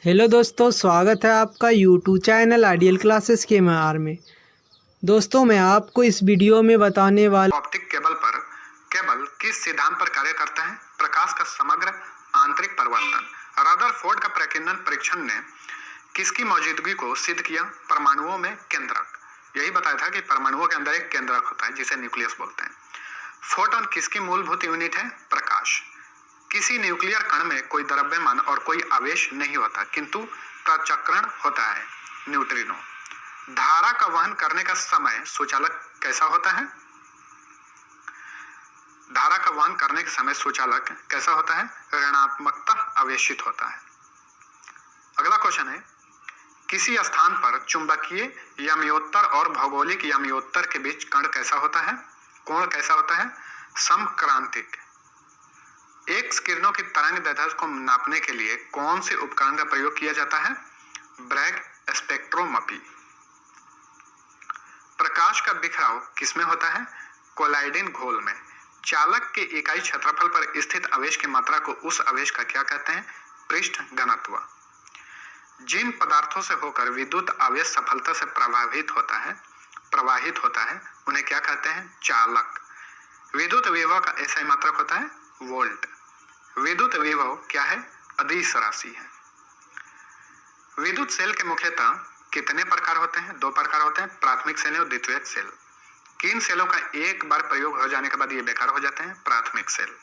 Hello दोस्तों, स्वागत है आपका यूट्यूब चैनल आइडियल क्लासेस के म्यार में। दोस्तों, मैं आपको इस वीडियो में बताने वाला ऑप्टिक केबल पर केबल किस सिद्धांत पर कार्य करता है? प्रकाश का समग्र आंतरिक परिवर्तन। रदरफोर्ड का प्रकीर्णन परीक्षण ने किसकी मौजूदगी को सिद्ध किया? परमाणुओं में केंद्रक। यही बताया था कि परमाणुओं के अंदर एक केंद्रक होता है जिसे न्यूक्लियस बोलते हैं। फोटोन किसकी मूलभूत यूनिट है? प्रकाश। किसी न्यूक्लियर कण में कोई द्रव्यमान और कोई आवेश नहीं होता, किंतु प्रचक्रण होता है, न्यूट्रिनो। धारा का वहन करने का समय सुचालक कैसा होता है? धारा का वहन करने के समय सुचालक कैसा होता है? ऋणात्मकतः आवेशित होता है। अगला क्वेश्चन है, किसी स्थान पर चुंबकीय यमयोत्तर और भौगोलिक यमयोत्तर के बीच कण कैसा होता है? कोण कैसा होता है? समक्रांतिक। एक्स किरणों की तरंग दैर्ध्य को नापने के लिए कौन से उपकरण का प्रयोग किया जाता है? Bragg spectroscopy. प्रकाश का बिखराव किसमें होता है? कोलाइडिन घोल में। चालक के इकाई क्षेत्रफल पर स्थित आवेश की मात्रा को उस आवेश का क्या कहते हैं? पृष्ठ घनत्व। जिन पदार्थों से होकर विद्युत आवेश सफलता से प्रवाहित होता है उन्हें क्या कहते हैं? चालक। विद्युत विभव का ऐसा मात्रक होता है? वोल्ट। विद्युत विभव क्या है? अदिश राशि है। विद्युत सेल के मुख्यतः कितने प्रकार होते हैं? दो प्रकार होते हैं, प्राथमिक सेल और द्वितीयक सेल। किन सेलों का एक बार प्रयोग हो जाने के बाद ये बेकार हो जाते हैं? प्राथमिक सेल।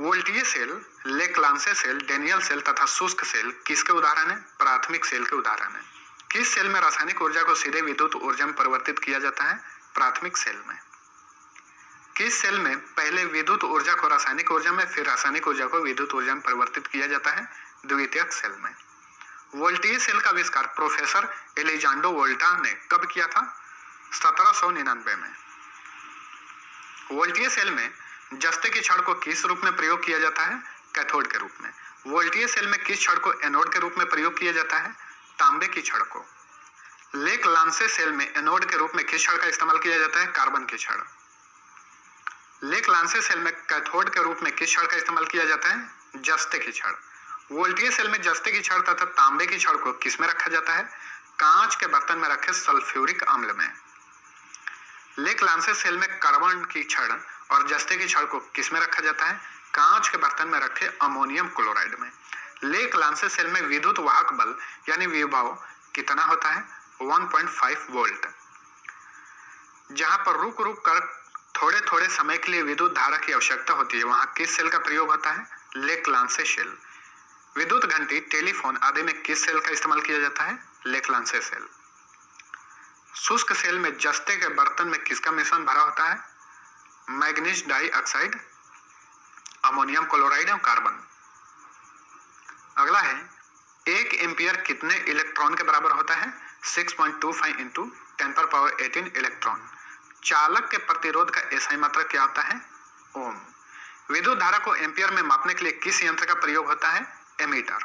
वोल्टीय cell, Leclanche cell, Daniel cell तथा शुष्क सेल किसके उदाहरण है? प्राथमिक सेल के उदाहरण है। किस सेल में रासायनिक ऊर्जा को सीधे विद्युत ऊर्जा में परिवर्तित किया जाता है? प्राथमिक सेल में। किस सेल में पहले विद्युत ऊर्जा को रासायनिक ऊर्जा में, फिर रासायनिक ऊर्जा को विद्युत ऊर्जा में परिवर्तित किया जाता है? द्वितीयक सेल में। वोल्टीय सेल का आविष्कार प्रोफेसर एलिजांडो वोल्टा ने कब किया था? 1799 में। वोल्टीय सेल में जस्ते की छड़ को किस रूप में प्रयोग किया जाता है? कैथोड के रूप में। वोल्टीय सेल में किस छड़ को एनोड के रूप में प्रयोग किया जाता है? तांबे की छड़ को। लेक्लांसे सेल में एनोड के रूप में किस छड़ का इस्तेमाल किया जाता है? कार्बन की छड़। लेक्लांसे सेल में कैथोड के रूप में किस छड़ का इस्तेमाल किया जाता है? जस्ते की छड़। वोल्टीय सेल में जस्ते की छड़ तथा तांबे की छड़ को किस में रखा जाता है? कांच के बर्तन में रखे सल्फ्यूरिक अम्ल में। लेक्लांसे सेल में कार्बन की छड़ और जस्ते की छड़ को किस में रखा जाता है? कांच के बर्तन में रखे अमोनियम क्लोराइड में। लेक्लांसे सेल में विद्युत वाहक बल यानी विभव कितना होता है? 1.5 वोल्ट। जहां पर रुक रुक कर थोड़े थोड़े समय के लिए विद्युत धारा की आवश्यकता होती है, वहां किस सेल का प्रयोग होता है? लेक्लांसे सेल। विद्युत घंटी, टेलीफोन आदि में किस सेल का इस्तेमाल किया जाता है? लेक्लांसे सेल। शुष्क सेल में जस्ते के बर्तन में किसका मिश्रण भरा होता है? मैग्नीज डाइऑक्साइड, अमोनियम क्लोराइड और कार्बन। अगला है, 1 एम्पियर कितने इलेक्ट्रॉन के बराबर होता है? 6.25 इंटू 10⁻18 इलेक्ट्रॉन। चालक के प्रतिरोध का एसआई मात्रक क्या होता है? ओम। विद्युत धारा को एम्पियर में मापने के लिए किस यंत्र का प्रयोग होता है? एमीटर।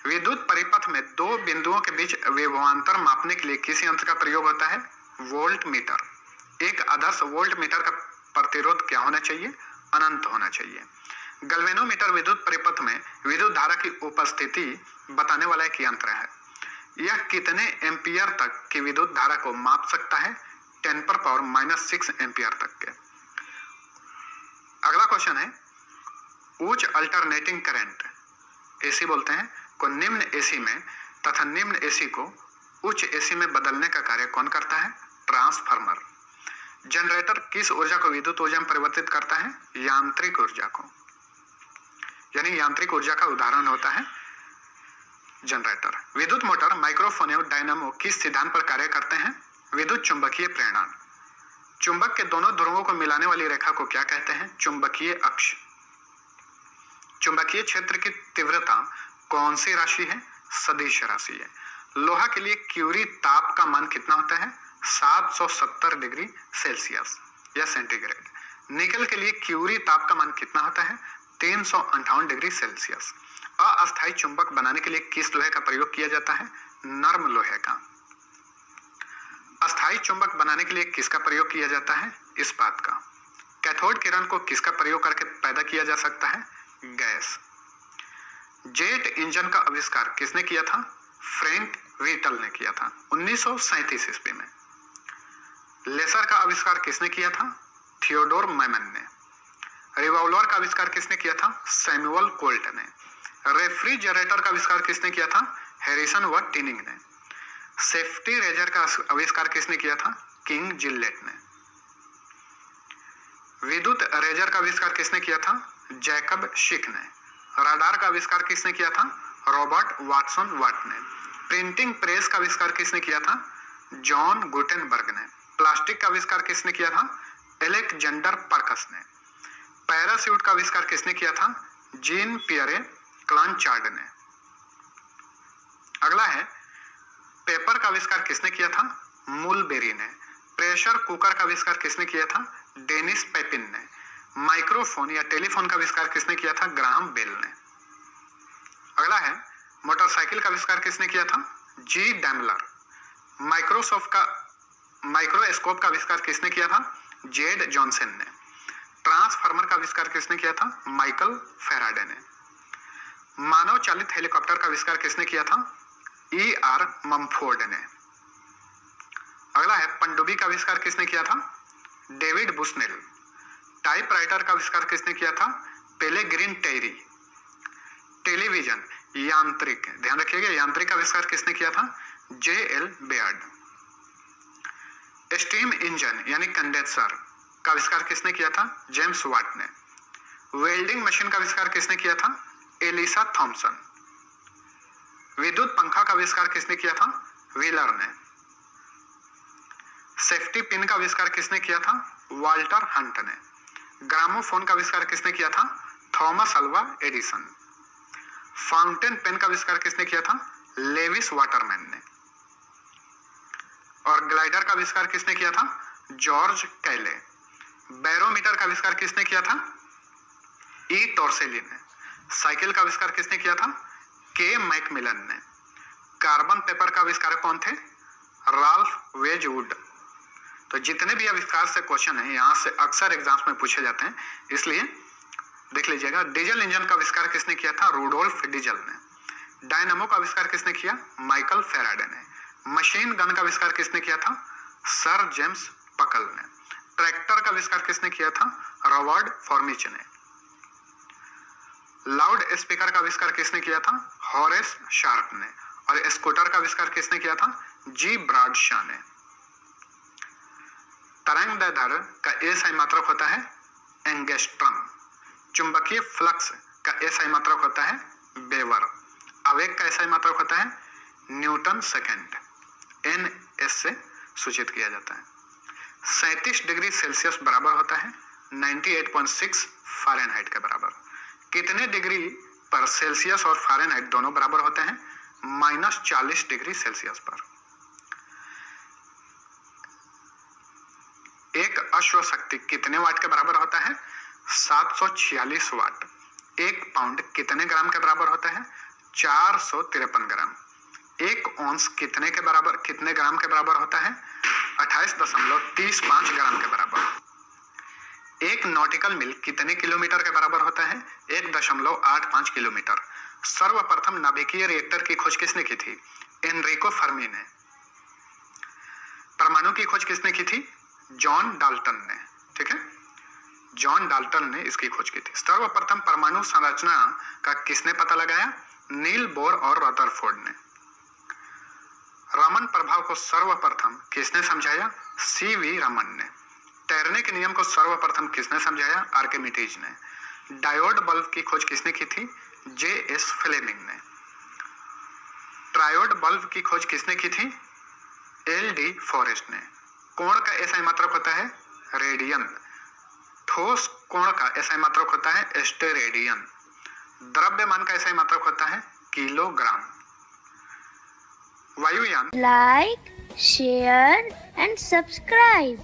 विद्युत परिपथ में दो बिंदुओं के बीच विभवांतर मापने के लिए किस यंत्र का प्रयोग होता है? Volt meter. एक आदर्श वोल्ट मीटर का प्रतिरोध क्या होना चाहिए? अनंत होना चाहिए। गैल्वेनोमीटर विद्युत परिपथ में विद्युत धारा की उपस्थिति बताने वाला एक यंत्र है। यह कितने एम्पियर तक की विद्युत धारा को माप सकता है? 10⁻⁻6 एम्पियर तक के। अगला क्वेश्चन है, उच्च अल्टरनेटिंग करंट, एसी बोलते हैं, को निम्न एसी में तथा निम्न एसी को उच्च एसी में बदलने का कार्य कौन करता है? ट्रांसफार्मर। जनरेटर किस ऊर्जा को विद्युत ऊर्जा में परिवर्तित करता है? यांत्रिक ऊर्जा को। यानी यांत्रिक ऊर्जा का उदाहरण होता है जनरेटर। विद्युत मोटर, माइक्रोफोन एवं डायनामो किस सिद्धांत पर कार्य करते हैं? विद्युत चुंबकीय प्रेरण। चुंबक के दोनों ध्रुवों को मिलाने वाली रेखा को क्या कहते हैं? चुंबकीय अक्ष। चुंबकीय क्षेत्र की तीव्रता कौन सी राशि है? सदिश राशि है। लोहा के लिए क्यूरी ताप का मान कितना होता है? 770 डिग्री सेल्सियस या सेंटीग्रेड। निकल के लिए क्यूरी ताप का मान कितना होता है? 358 डिग्री सेल्सियस। अस्थायी चुंबक बनाने के लिए किस लोहे का प्रयोग किया जाता है? नर्म लोहे का। अस्थायी चुंबक बनाने के लिए किसका प्रयोग किया जाता है? इस्पात का। कैथोड किरण को किसका प्रयोग करके पैदा किया जा सकता है? गैस। जेट इंजन का आविष्कार किसने किया था? फ्रैंक व्हीटल ने किया था 1937 ईस्वी में। लेजर का आविष्कार किसने किया था? थियोडोर मैमन ने। रिवॉल्वर का आविष्कार किसने किया था? सैमुअल कोल्ट ने। रेफ्रिजरेटर का आविष्कार किसने किया था? हैरिसन व टिनिंग ने। सेफ्टी रेजर का आविष्कार किसने किया था? किंग जिलेट ने। विद्युत रेजर का आविष्कार किसने किया था? जैकब शिक ने। रडार का आविष्कार किसने किया था? रॉबर्ट वाटसन वाट ने। प्रिंटिंग प्रेस का आविष्कार किसने किया था? जॉन गुटेनबर्ग ने। प्लास्टिक का आविष्कार किसने किया था? एलेक्जेंडर पर्कस ने। पैराशूट का आविष्कार किसने किया था? जीन पियरे क्लांचार्ड ने। अगला है, पेपर का आविष्कार किसने किया था? मुलबेरी ने। प्रेशर कुकर का आविष्कार किसने किया था? डेनिस पेपिन ने। माइक्रोफोन या टेलीफोन का आविष्कार किसने किया था? ग्राहम बेल ने। अगला है, मोटरसाइकिल का आविष्कार किसने किया था? जी डैमलर। माइक्रोस्कोप का आविष्कार किसने किया था? जेड जॉनसन ने। ट्रांसफार्मर का आविष्कार किसने किया था? माइकल फैराडे ने। मानव चालित हेलीकॉप्टर का आविष्कार किसने किया था? E.R. मम्फोर्ड ने। अगला है, पनडुब्बी का आविष्कार किसने किया था? David Bushnell. टाइपराइटर का आविष्कार किसने किया था? पेलेग्रिन टेरी। टेलीविजन यांत्रिक, ध्यान रखिएगा, यांत्रिक का आविष्कार किसने किया था? J.L. बेयर्ड। स्टीम इंजन यानी कंडेंसर का आविष्कार किसने किया था? जेम्स वाट ने। वेल्डिंग मशीन का आविष्कार किसने किया था? Elisa Thomson. विद्युत पंखा का आविष्कार किसने किया था? व्हीलर ने। सेफ्टी पिन का आविष्कार किसने किया था? वाल्टर हंट ने। ग्रामोफोन का आविष्कार किसने किया था? Thomas Alva Edison. Fountain pen का आविष्कार किसने किया था? लेविस वाटरमैन ने। और ग्लाइडर का आविष्कार किसने किया था? जॉर्ज कैले। बैरोमीटर का आविष्कार किसने किया था? ई टॉर्सेली ने। साइकिल का आविष्कार किसने किया था? के मैकमिलन ने। कार्बन पेपर का आविष्कार कौन थे? राल्फ वेजवुड। तो जितने भी आविष्कार से क्वेश्चन है यहाँ से अक्सर एग्जाम्स में पूछे जाते हैं, इसलिए देख लीजिएगा। डीजल इंजन का आविष्कार किसने किया था? रूडोल्फ डीजल ने। डायनामो का आविष्कार किसने किया? माइकल फैराडे ने। मशीन गन का आविष्कार किसने किया था? सर जेम्स पकल ने। ट्रैक्टर का आविष्कार किसने किया था? रॉबर्ट फॉर्मिच ने। लाउड स्पीकर का आविष्कार किसने किया था? हॉरेस शार्प ने। और स्कूटर का आविष्कार किसने किया था? जी ब्राडशॉ ने। तरंग दैर्ध्य का एसआई मात्रक होता है एंगस्ट्रम। चुंबकीय फ्लक्स का एसआई मात्रक होता है वेबर। आवेग का एसआई मात्रक होता है न्यूटन सेकेंड। एनएस से सूचित किया जाता है। 37 डिग्री सेल्सियस बराबर होता है 98.6 फ़ारेनहाइट के बराबर। कितने डिग्री पर सेल्सियस और फ़ारेनहाइट दोनों बराबर होते हैं? -40 डिग्री सेल्सियस पर। एक अश्व शक्ति कितने वाट के बराबर होता है? 746 वाट। एक पाउंड कितने ग्राम के बराबर होता है? 453 ग्राम। एक औंस कितने ग्राम के बराबर होता है? 28.35 ग्राम के बराबर। एक नॉटिकल मील कितने किलोमीटर के बराबर होता है? 1.85 किलोमीटर। सर्वप्रथम नाभिकीय रिएक्टर की खोज किसने की थी? एनरिको फर्मी ने। परमाणु की खोज किसने की थी? जॉन डाल्टन ने। ठीक है, जॉन डाल्टन ने इसकी खोज की थी। सर्वप्रथम परमाणु संरचना का किसने पता लगाया? नील बोर और रदरफोर्ड ने। रमन प्रभाव को सर्वप्रथम किसने समझाया? सीवी रमन ने। तैरने के नियम को सर्वप्रथम किसने समझाया? आर्किमिडीज ने। डायोड बल्ब की खोज किसने की थी? J.S. फ्लेमिंग ने। ट्रायोड बल्ब की खोज किसने की थी? L.D. फॉरेस्ट ने। कोण का एसआई मात्रक होता है रेडियन। ठोस कोण का एसआई मात्रक होता है स्टेरेडियन। द्रव्यमान का एसआई मात्रक होता है किलोग्राम। वायुयान like, share and subscribe.